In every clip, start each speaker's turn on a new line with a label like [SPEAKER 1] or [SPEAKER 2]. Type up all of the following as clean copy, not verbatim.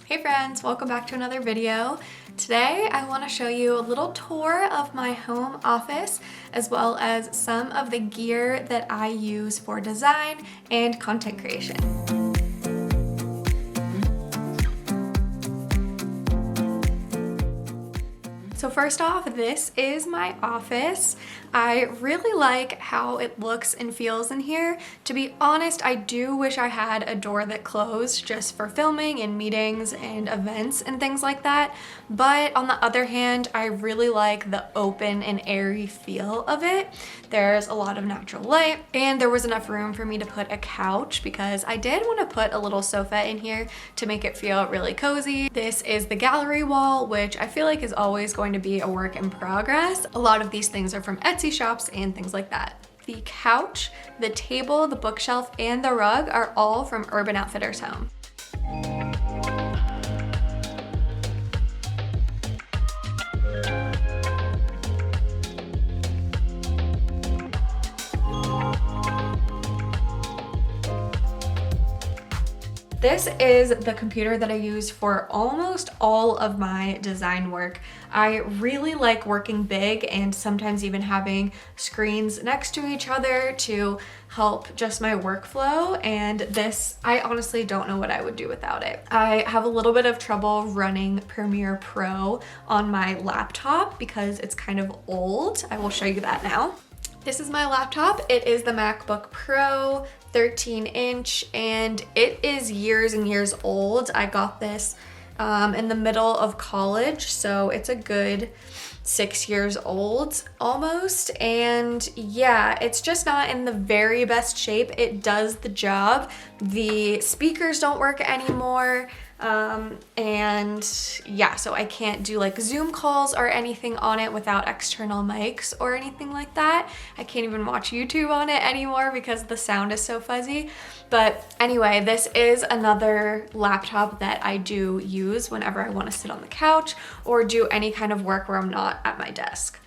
[SPEAKER 1] Hey friends, welcome back to another video. Today I want to show you a little tour of my home office as well as some of the gear that I use for design and content creation. So first off, this is my office. I really like how it looks and feels in here. To be honest, I do wish I had a door that closed just for filming and meetings and events and things like that. But on the other hand, I really like the open and airy feel of it. There's a lot of natural light and there was enough room for me to put a couch because I did want to put a little sofa in here to make it feel really cozy. This is the gallery wall, which I feel like is always going to be a work in progress. A lot of these things are from Etsy shops and things like that. The couch, the table, the bookshelf, and the rug are all from Urban Outfitters Home. This is the computer that I use for almost all of my design work. I really like working big and sometimes even having screens next to each other to help just my workflow, and this, I honestly don't know what I would do without it. I have a little bit of trouble running Premiere Pro on my laptop because it's kind of old. I will show you that now. This is my laptop. It is the MacBook Pro 13-inch and it is years and years old. I got this in the middle of college, so it's a good 6 years old almost. And yeah, it's just not in the very best shape. It does the job. The speakers don't work anymore. And yeah, so I can't do like Zoom calls or anything on it without external mics or anything like that. I can't even watch YouTube on it anymore because the sound is so fuzzy. But anyway, this is another laptop that I do use whenever I want to sit on the couch or do any kind of work where I'm not at my desk.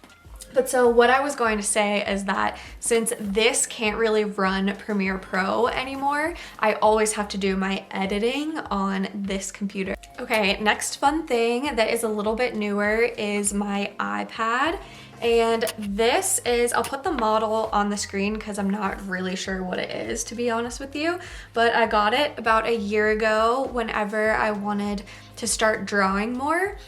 [SPEAKER 1] But so what I was going to say is that since this can't really run Premiere Pro anymore, I always have to do my editing on this computer. Okay, next fun thing that is a little bit newer is my iPad. And this is, I'll put the model on the screen because I'm not really sure what it is, to be honest with you. But I got it about a year ago whenever I wanted to start drawing more.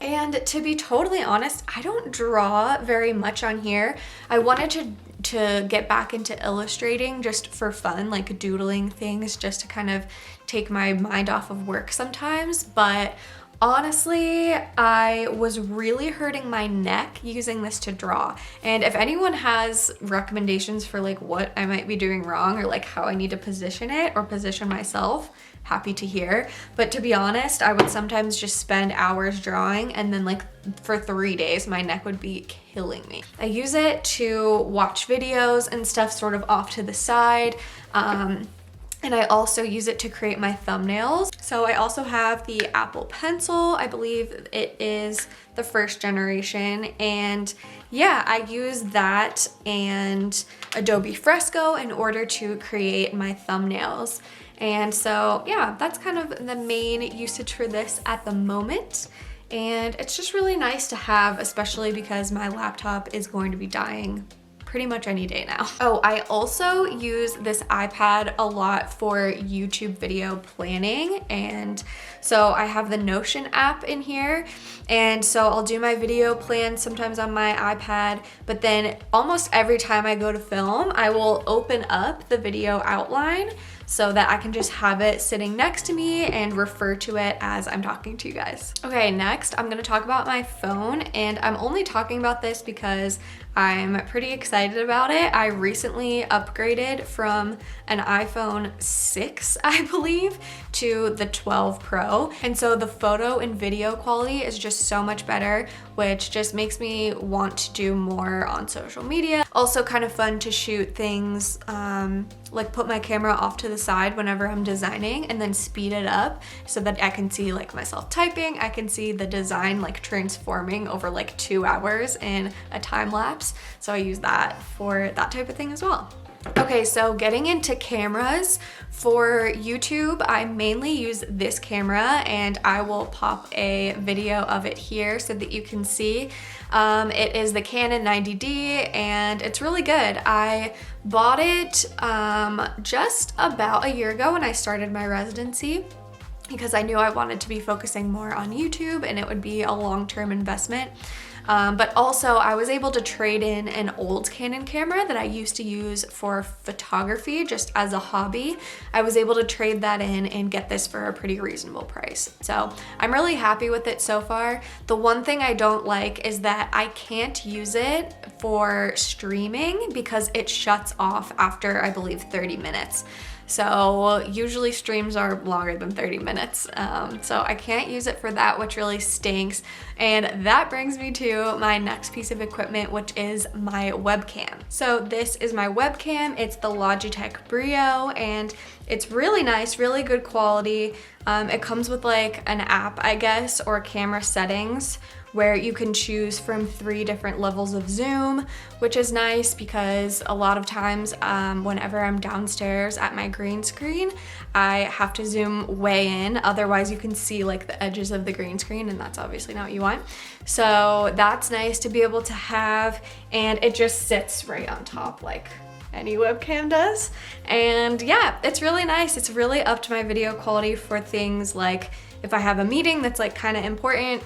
[SPEAKER 1] And to be totally honest, I don't draw very much on here. I wanted to get back into illustrating just for fun, like doodling things just to kind of take my mind off of work sometimes. But honestly, I was really hurting my neck using this to draw. And if anyone has recommendations for like what I might be doing wrong or like how I need to position it or position myself, happy to hear. But to be honest, I would sometimes just spend hours drawing and then like for 3 days my neck would be killing me. I use it to watch videos and stuff sort of off to the side. And I also use it to create my thumbnails. So I also have the Apple Pencil. I believe it is the first generation. And yeah, I use that and Adobe Fresco in order to create my thumbnails. And so yeah, that's kind of the main usage for this at the moment. And it's just really nice to have, especially because my laptop is going to be dying pretty much any day now. Oh, I also use this iPad a lot for YouTube video planning. And so I have the Notion app in here. And so I'll do my video plan sometimes on my iPad, but then almost every time I go to film, I will open up the video outline so that I can just have it sitting next to me and refer to it as I'm talking to you guys. Okay, next I'm gonna talk about my phone, and I'm only talking about this because I'm pretty excited about it. I recently upgraded from an iPhone 6, I believe, to the 12 Pro. And so the photo and video quality is just so much better, which just makes me want to do more on social media. Also kind of fun to shoot things, like put my camera off to the side whenever I'm designing and then speed it up so that I can see like myself typing. I can see the design like transforming over like 2 hours in a time lapse. So I use that for that type of thing as well. Okay, so getting into cameras, for YouTube, I mainly use this camera, and I will pop a video of it here so that you can see. It is the Canon 90D, and it's really good. I bought it just about a year ago when I started my residency, because I knew I wanted to be focusing more on YouTube and it would be a long-term investment. But also I was able to trade in an old Canon camera that I used to use for photography just as a hobby. I was able to trade that in and get this for a pretty reasonable price. So I'm really happy with it so far. The one thing I don't like is that I can't use it for streaming because it shuts off after, I believe, 30 minutes. So usually streams are longer than 30 minutes. So I can't use it for that, which really stinks. And that brings me to my next piece of equipment, which is my webcam. So this is my webcam. It's the Logitech Brio, and it's really nice, really good quality. It comes with like an app, I guess, or camera settings, where you can choose from 3 different levels of zoom, which is nice because a lot of times whenever I'm downstairs at my green screen, I have to zoom way in, otherwise you can see like the edges of the green screen, and that's obviously not what you want. So that's nice to be able to have, and it just sits right on top like any webcam does. And yeah, it's really nice. It's really upped my video quality for things like if I have a meeting that's like kind of important,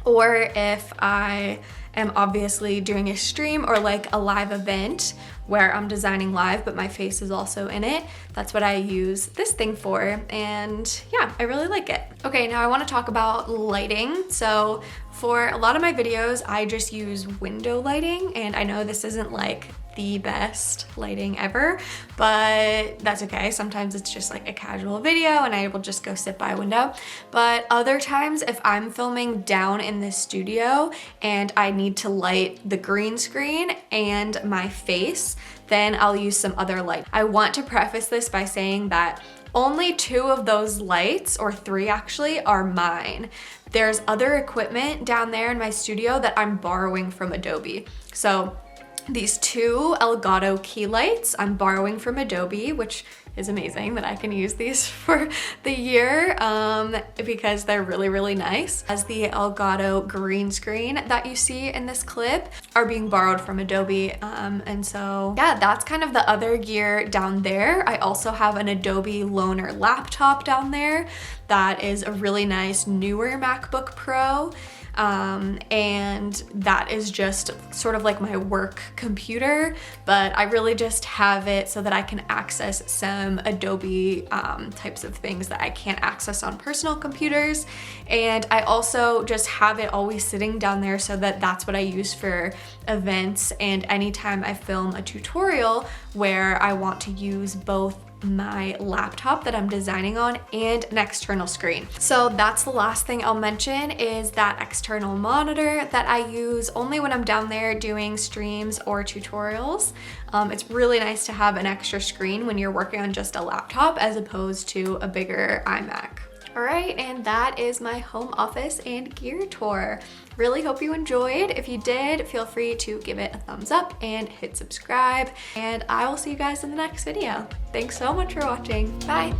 [SPEAKER 1] or if I am obviously doing a stream or like a live event where I'm designing live but my face is also in it. That's what I use this thing for, and yeah, I really like it. Okay, now I want to talk about lighting. So for a lot of my videos, I just use window lighting, and I know this isn't like the best lighting ever, but that's okay. Sometimes it's just like a casual video and I will just go sit by a window. But other times, if I'm filming down in the studio and I need to light the green screen and my face, then I'll use some other light. I want to preface this by saying that only 2 of those lights, or 3 actually, are mine. There's other equipment down there in my studio that I'm borrowing from Adobe. So these 2 Elgato key lights I'm borrowing from Adobe, which is amazing that I can use these for the year because they're really, really nice. As the Elgato green screen that you see in this clip are being borrowed from Adobe. And so yeah, that's kind of the other gear down there. I also have an Adobe loaner laptop down there that is a really nice newer MacBook Pro. And that is just sort of like my work computer, but I really just have it so that I can access some Adobe types of things that I can't access on personal computers. And I also just have it always sitting down there so that that's what I use for events and anytime I film a tutorial where I want to use both my laptop that I'm designing on and an external screen. So that's the last thing I'll mention, is that external monitor that I use only when I'm down there doing streams or tutorials. It's really nice to have an extra screen when you're working on just a laptop as opposed to a bigger iMac. All right, and that is my home office and gear tour. Really hope you enjoyed. If you did, feel free to give it a thumbs up and hit subscribe, and I will see you guys in the next video. Thanks so much for watching. Bye.